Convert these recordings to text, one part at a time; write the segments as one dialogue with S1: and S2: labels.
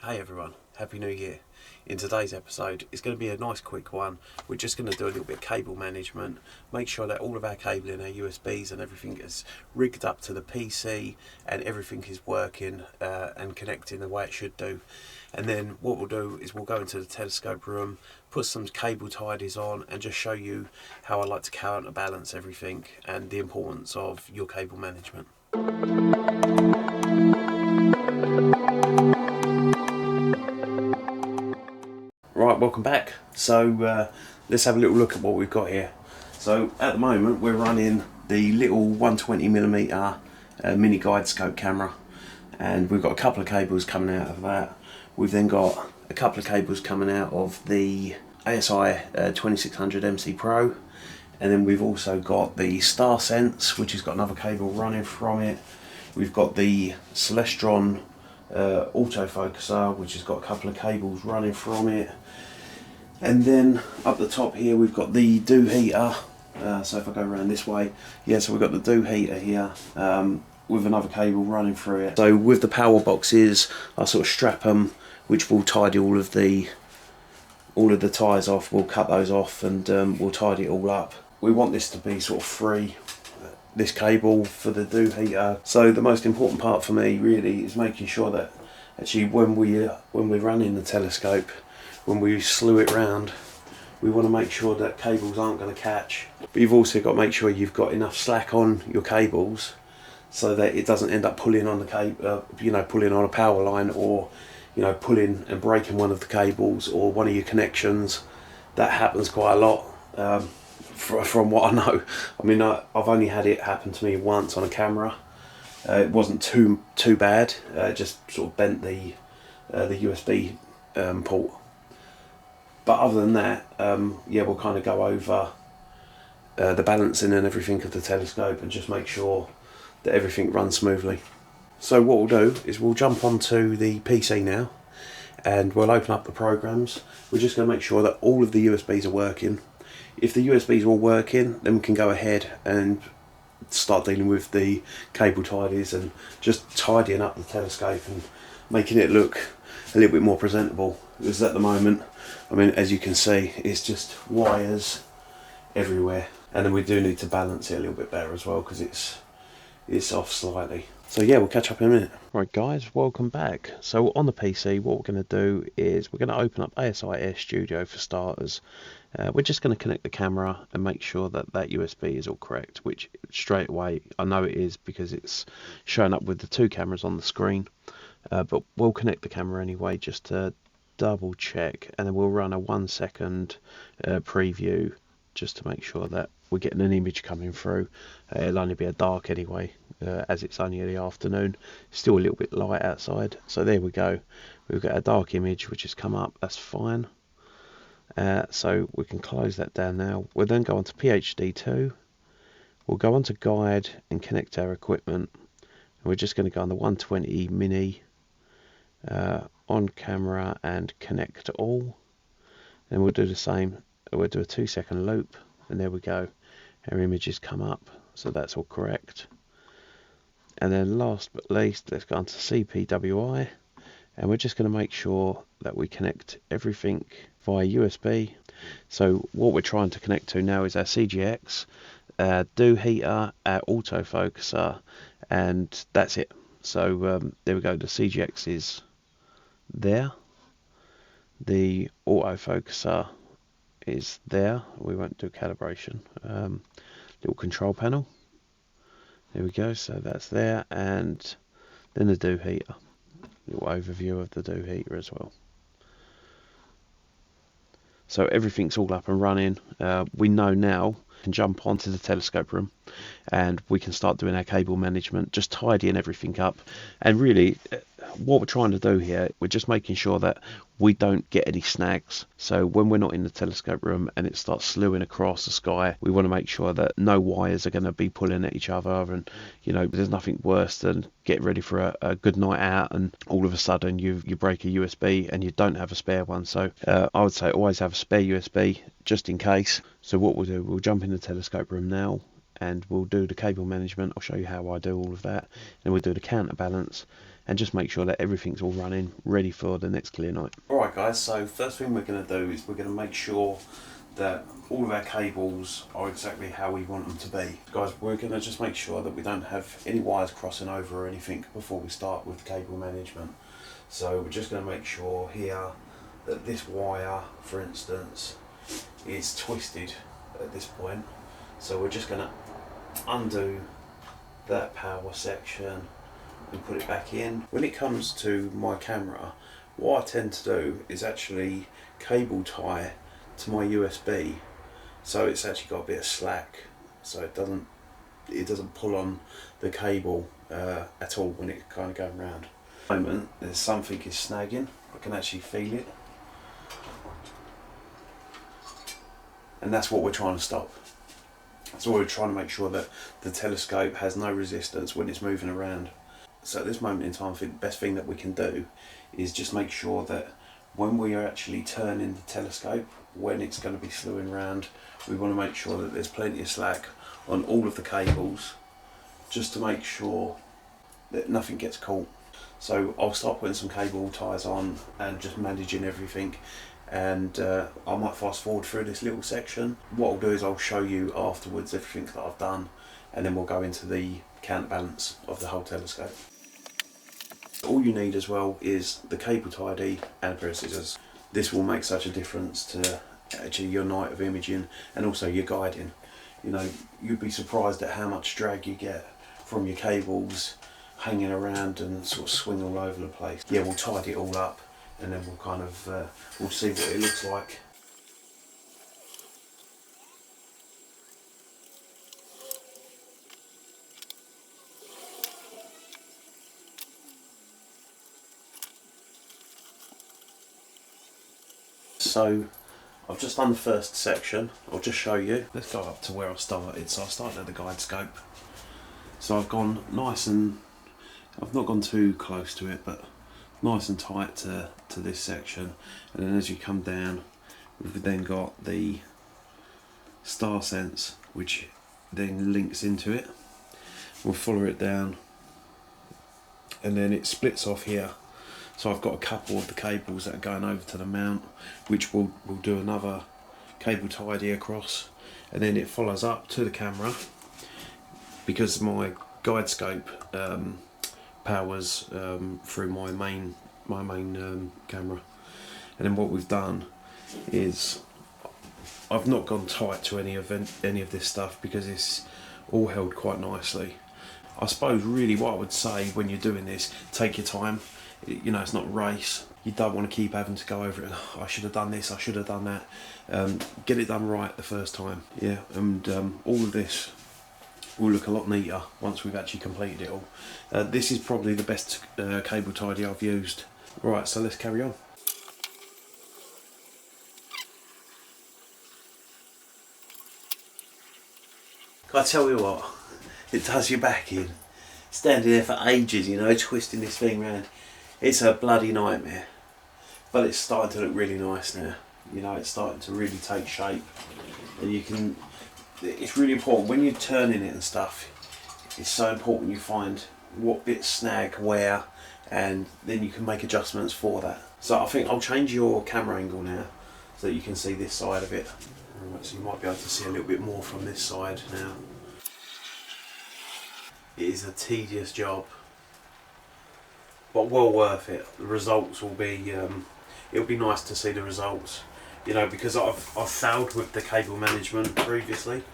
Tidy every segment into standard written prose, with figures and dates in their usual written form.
S1: Hey everyone, Happy New Year. In today's episode, it's going to be a nice quick one. We're just going to do a little bit of cable management, make sure that all of our cabling, our USBs and everything is rigged up to the PC and everything is working and connecting the way it should do. And then what we'll do is we'll go into the telescope room, put some cable tidies on and just show you how I like to counterbalance everything and the importance of your cable management. Right, welcome back. So let's have a little look at what we've got here. So at the moment we're running the little 120mm mini guide scope camera, and we've got a couple of cables coming out of that. We've then got a couple of cables coming out of the ASI 2600 MC Pro, and then we've also got the Star Sense, which has got another cable running from it. We've got the Celestron autofocuser, which has got a couple of cables running from it. And then up the top here we've got the dew heater. So if I go around this way, yeah, so we've got the dew heater here with another cable running through it. So with the power boxes, I sort of strap them, which will tidy all of the ties off. We'll cut those off and we'll tidy it all up. We want this to be sort of free, this cable for the dew heater. So the most important part for me really is making sure that actually when we're running the telescope, when we slew it round, we want to make sure that cables aren't going to catch. But you've also got to make sure you've got enough slack on your cables so that it doesn't end up pulling on the cable, pulling on a power line, or pulling and breaking one of the cables or one of your connections. That happens quite a lot. From what I know, I mean, I've only had it happen to me once on a camera. It wasn't too bad. It just sort of bent the USB port. But other than that, yeah, we'll kind of go over the balancing and everything of the telescope and just make sure that everything runs smoothly. So what we'll do is we'll jump onto the PC now and we'll open up the programs. We're just going to make sure that all of the USBs are working. If the USBs are all working, then we can go ahead and start dealing with the cable tidies and just tidying up the telescope and making it look a little bit more presentable. Because at the moment, I mean, as you can see, it's just wires everywhere. And then we do need to balance it a little bit better as well, because it's off slightly. So yeah, we'll catch up in a minute. Right guys, welcome back. So on the PC, what we're going to do is we're going to open up ASI Air Studio for starters. We're just going to connect the camera and make sure that that USB is all correct, which straight away I know it is because it's showing up with the two cameras on the screen. But we'll connect the camera anyway just to double check, and then we'll run a 1 second preview just to make sure that we're getting an image coming through. It'll only be a dark anyway, as it's only in the afternoon. It's still a little bit light outside. So there we go. We've got a dark image which has come up. That's fine. So we can close that down now. We'll then go on to PhD2. We'll go on to guide and connect our equipment. And we're just going to go on the 120 mini on camera and connect all. Then we'll do the same. We'll do a 2 second loop, and there we go. Our images come up, so that's all correct. And then last but least, let's go on to CPWI, and we're just going to make sure that we connect everything via USB. So what we're trying to connect to now is our CGX, our dew heater, our autofocuser, and that's it. So there we go, the CGX is there, the autofocuser is there. We won't do calibration. Little control panel, there we go, so that's there, and then the dew heater, little overview of the dew heater as well. So everything's all up and running. We know now we can jump onto the telescope room and we can start doing our cable management, just tidying everything up. And really what we're trying to do here, we're just making sure that we don't get any snags. So when we're not in the telescope room and it starts slewing across the sky, we want to make sure that no wires are going to be pulling at each other. And there's nothing worse than getting ready for a good night out and all of a sudden you break a USB and you don't have a spare one. So I would say always have a spare USB just in case. So what we'll do, we'll jump in the telescope room now and we'll do the cable management. I'll show you how I do all of that. Then we'll do the counterbalance, and just make sure that everything's all running ready for the next clear night. Alright guys, so first thing we're going to do is we're going to make sure that all of our cables are exactly how we want them to be. Guys, we're going to just make sure that we don't have any wires crossing over or anything before we start with cable management. So we're just going to make sure here that this wire, for instance, is twisted at this point. So we're just going to undo that power section and put it back in. When it comes to my camera, what I tend to do is actually cable tie to my USB, so it's actually got a bit of slack, so it doesn't pull on the cable at all when it's kind of going around. At the moment there's something is snagging. I can actually feel it, and that's what we're trying to stop. So we're trying to make sure that the telescope has no resistance when it's moving around. So at this moment in time, I think the best thing that we can do is just make sure that when we are actually turning the telescope, when it's going to be slewing around, we want to make sure that there's plenty of slack on all of the cables, just to make sure that nothing gets caught. So I'll start putting some cable ties on and just managing everything, and I might fast forward through this little section. What I'll do is I'll show you afterwards everything that I've done, and then we'll go into the counterbalance of the whole telescope. All you need as well is the cable tidy and a pair of scissors. This will make such a difference to actually your night of imaging and also your guiding. You know, you'd be surprised at how much drag you get from your cables hanging around and sort of swing all over the place. Yeah, we'll tidy it all up, and then we'll kind of we'll see what it looks like. So I've just done the first section. I'll just show you. Let's go up to where I started. So I started at the guide scope. So I've gone nice and, I've not gone too close to it, but nice and tight to this section. And then as you come down, we've then got the star sense, which then links into it. We'll follow it down, and then it splits off here. So I've got a couple of the cables that are going over to the mount, which we'll do another cable tidy across, and then it follows up to the camera, because my guide scope powers through my main camera. And then what we've done is I've not gone tight to any of this stuff, because it's all held quite nicely. I suppose really what I would say when you're doing this, take your time. You know, it's not a race. You don't want to keep having to go over it. Oh, I should have done this, I should have done that. Get it done right the first time. Yeah, and all of this will look a lot neater once we've actually completed it all. This is probably the best cable tidy I've used. Right, so let's carry on. I tell you what, it does your back in. Standing there for ages, you know, twisting this thing round. It's a bloody nightmare. But it's starting to look really nice now. You know, it's starting to really take shape. And you can, it's really important when you're turning it and stuff, it's so important you find what bits snag where, and then you can make adjustments for that. So I think I'll change your camera angle now so that you can see this side of it. So you might be able to see a little bit more from this side now. It is a tedious job, but well worth it. The results will be, it'll be nice to see the results, you know, because I've failed with the cable management previously.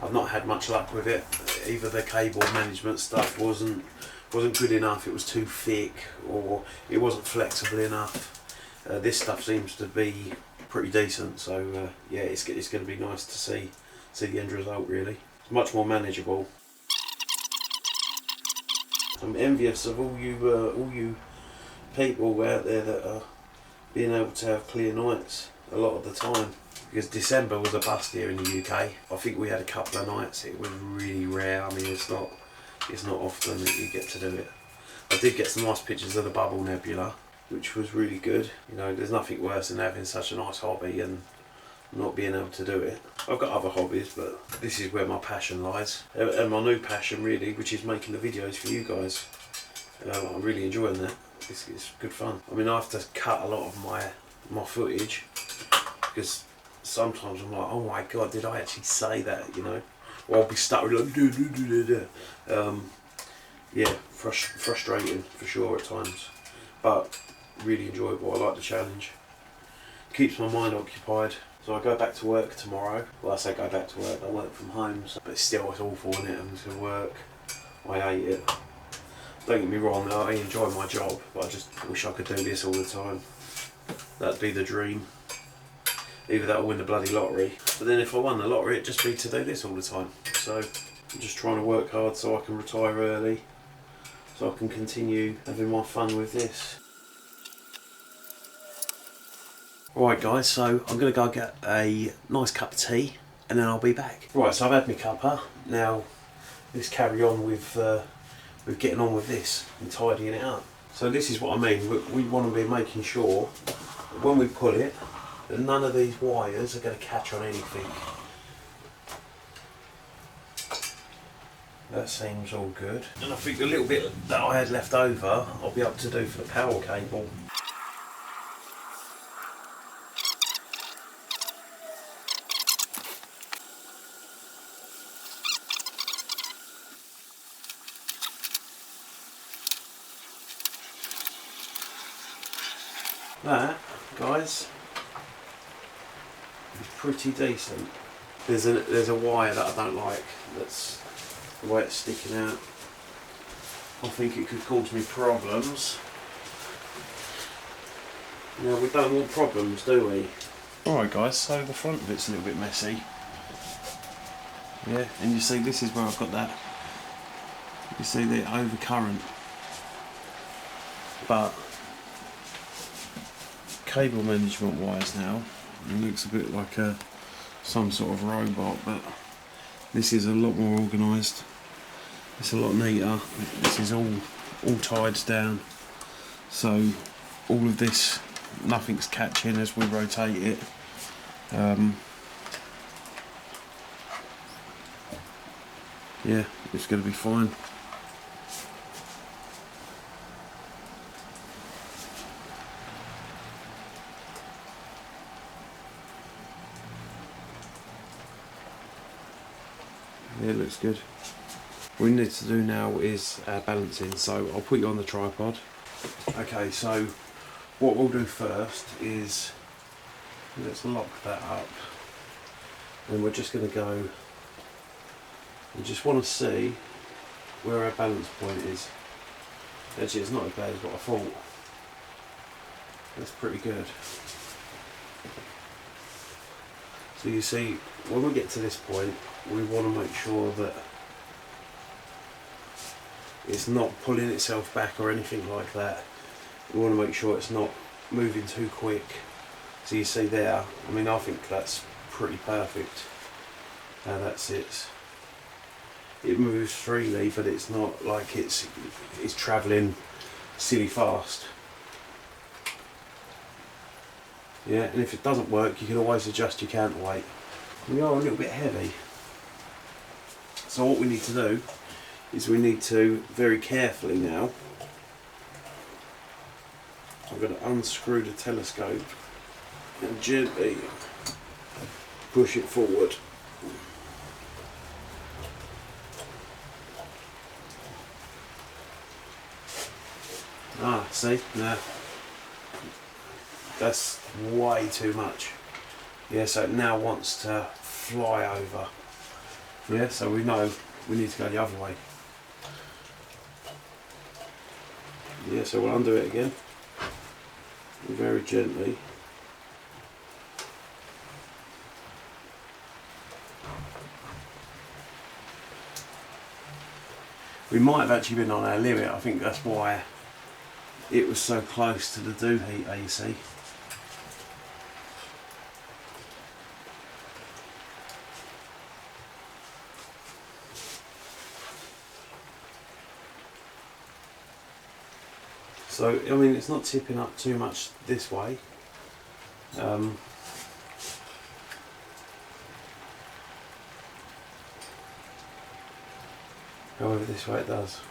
S1: I've not had much luck with it. Either the cable management stuff wasn't good enough, it was too thick, or it wasn't flexible enough. This stuff seems to be pretty decent, so yeah, it's going to be nice to see the end result. Really, it's much more manageable. I'm envious of all you people out there that are being able to have clear nights a lot of the time, because December was a bust here in the UK. I think we had a couple of nights. It was really rare. I mean, it's not often that you get to do it. I did get some nice pictures of the Bubble Nebula, which was really good. You know, there's nothing worse than having such a nice hobby and not being able to do it. I've got other hobbies, but this is where my passion lies, and my new passion really, which is making the videos for you guys. I'm really enjoying that. It's good fun. I mean, I have to cut a lot of my footage because sometimes I'm like, oh my god, did I actually say that? You know, or I'll be stuttering like yeah, frustrating for sure at times, but really enjoyable. I like the challenge. Keeps my mind occupied. So I go back to work tomorrow. Well, I say go back to work. I work from home, so, but still, it's awful, isn't it? Having to work. I hate it. Don't get me wrong, I enjoy my job, but I just wish I could do this all the time. That'd be the dream. Either that or win the bloody lottery. But then if I won the lottery, it'd just be to do this all the time. So I'm just trying to work hard so I can retire early, so I can continue having my fun with this. Right guys, so I'm going to go get a nice cup of tea and then I'll be back. Right, so I've had my cuppa. Now let's carry on with getting on with this and tidying it up. So this is what I mean, we want to be making sure that when we pull it, that none of these wires are going to catch on anything. That seems all good. And I think the little bit that I had left over, I'll be able to do for the power cable. That, guys, is pretty decent. There's a wire that I don't like, that's the way it's sticking out. I think it could cause me problems. Now we don't want problems, do we? Alright guys, so the front bit's a little bit messy. Yeah, and you see this is where I've got that, you see the overcurrent. But cable management wise now, it looks a bit like some sort of robot, but this is a lot more organised. It's a lot neater. This is all tied down, so all of this, nothing's catching as we rotate it. Yeah, it's going to be fine. Yeah, it looks good. What we need to do now is balancing, so I'll put you on the tripod. Okay, so what we'll do first is, let's lock that up, and we're just going to go, we just want to see where our balance point is. Actually, it's not as bad as what I thought. That's pretty good. So you see, when we get to this point, we want to make sure that it's not pulling itself back or anything like that. We want to make sure it's not moving too quick. So you see there, I mean, I think that's pretty perfect how that sits. It moves freely, but it's not like it's travelling silly fast. Yeah, and if it doesn't work, you can always adjust your counterweight. We are a little bit heavy. So what we need to do is we need to very carefully now, I'm going to unscrew the telescope and gently push it forward. Ah, see? Now, that's way too much. Yeah, so it now wants to fly over. Yeah, so we know we need to go the other way. Yeah, so we'll undo it again, very gently. We might have actually been on our limit. I think that's why it was so close to the do heat AC. So, I mean, it's not tipping up too much this way. However, this way it does.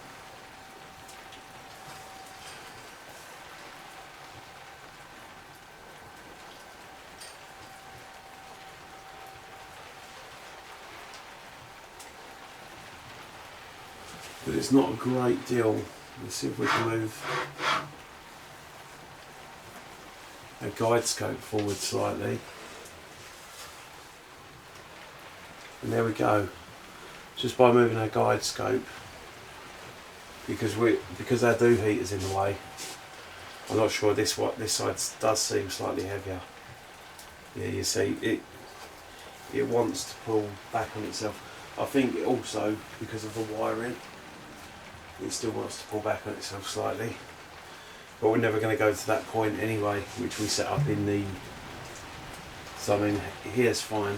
S1: but it's not a great deal. Let's see if we can move a guide scope forward slightly. And there we go. Just by moving our guide scope, because our do heater's in the way. I'm not sure this side does seem slightly heavier. Yeah, you see it wants to pull back on itself. I think also because of the wiring, it still wants to pull back on itself slightly. But we're never going to go to that point anyway, which we set up in the. So I mean, here's fine.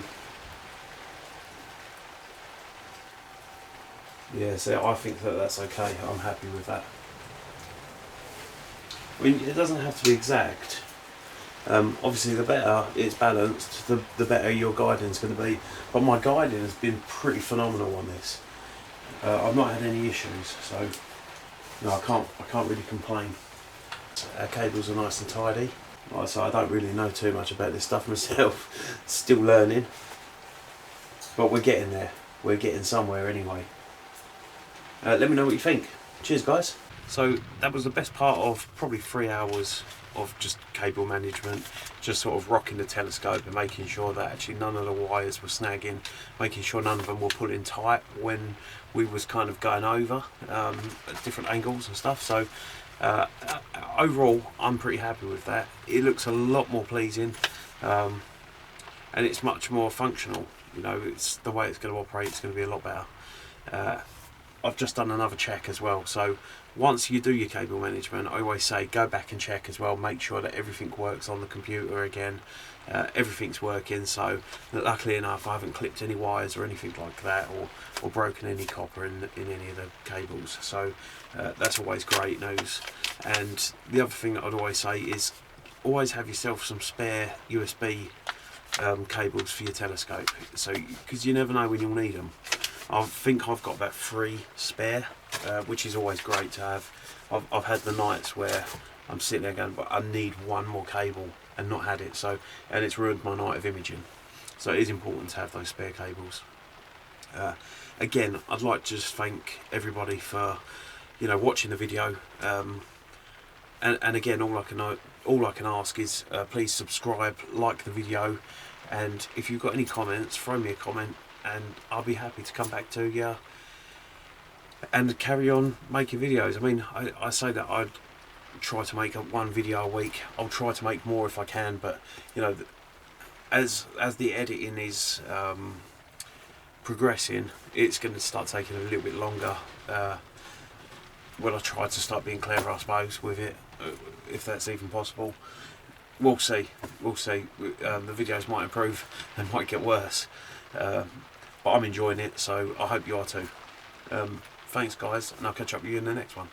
S1: Yeah, so I think that's okay. I'm happy with that. I mean, it doesn't have to be exact. Obviously, the better it's balanced, the better your guiding's going to be. But my guiding has been pretty phenomenal on this. I've not had any issues, so no, I can't really complain. Our cables are nice and tidy. Like I say, I don't really know too much about this stuff myself. Still learning, but we're getting there. We're getting somewhere anyway. Let me know what you think. Cheers, guys. So that was the best part of probably 3 hours of just cable management, just sort of rocking the telescope and making sure that actually none of the wires were snagging, making sure none of them were pulling tight when we was kind of going over at different angles and stuff. So overall, I'm pretty happy with that. It looks a lot more pleasing, and it's much more functional. You know, it's the way it's going to operate. It's going to be a lot better. I've just done another check as well, so once you do your cable management, I always say go back and check as well, make sure that everything works on the computer again, everything's working. So luckily enough, I haven't clipped any wires or anything like that, or broken any copper in any of the cables, so that's always great news. And the other thing that I'd always say is always have yourself some spare USB cables for your telescope, so because you never know when you'll need them. I think I've got about 3 spare, which is always great to have. I've had the nights where I'm sitting there going, but I need one more cable, and not had it, so, and it's ruined my night of imaging. So it is important to have those spare cables. Again, I'd like to just thank everybody for, you know, watching the video. And again, all I can ask is please subscribe, like the video, and if you've got any comments, throw me a comment, and I'll be happy to come back to you and carry on making videos. I mean, I say that I'd try to make one video a week. I'll try to make more if I can, but you know, as the editing is progressing, it's going to start taking a little bit longer when I try to start being clever, I suppose, with it, if that's even possible. We'll see. The videos might improve, they might get worse, but I'm enjoying it, so I hope you are too. Thanks guys, and I'll catch up with you in the next one.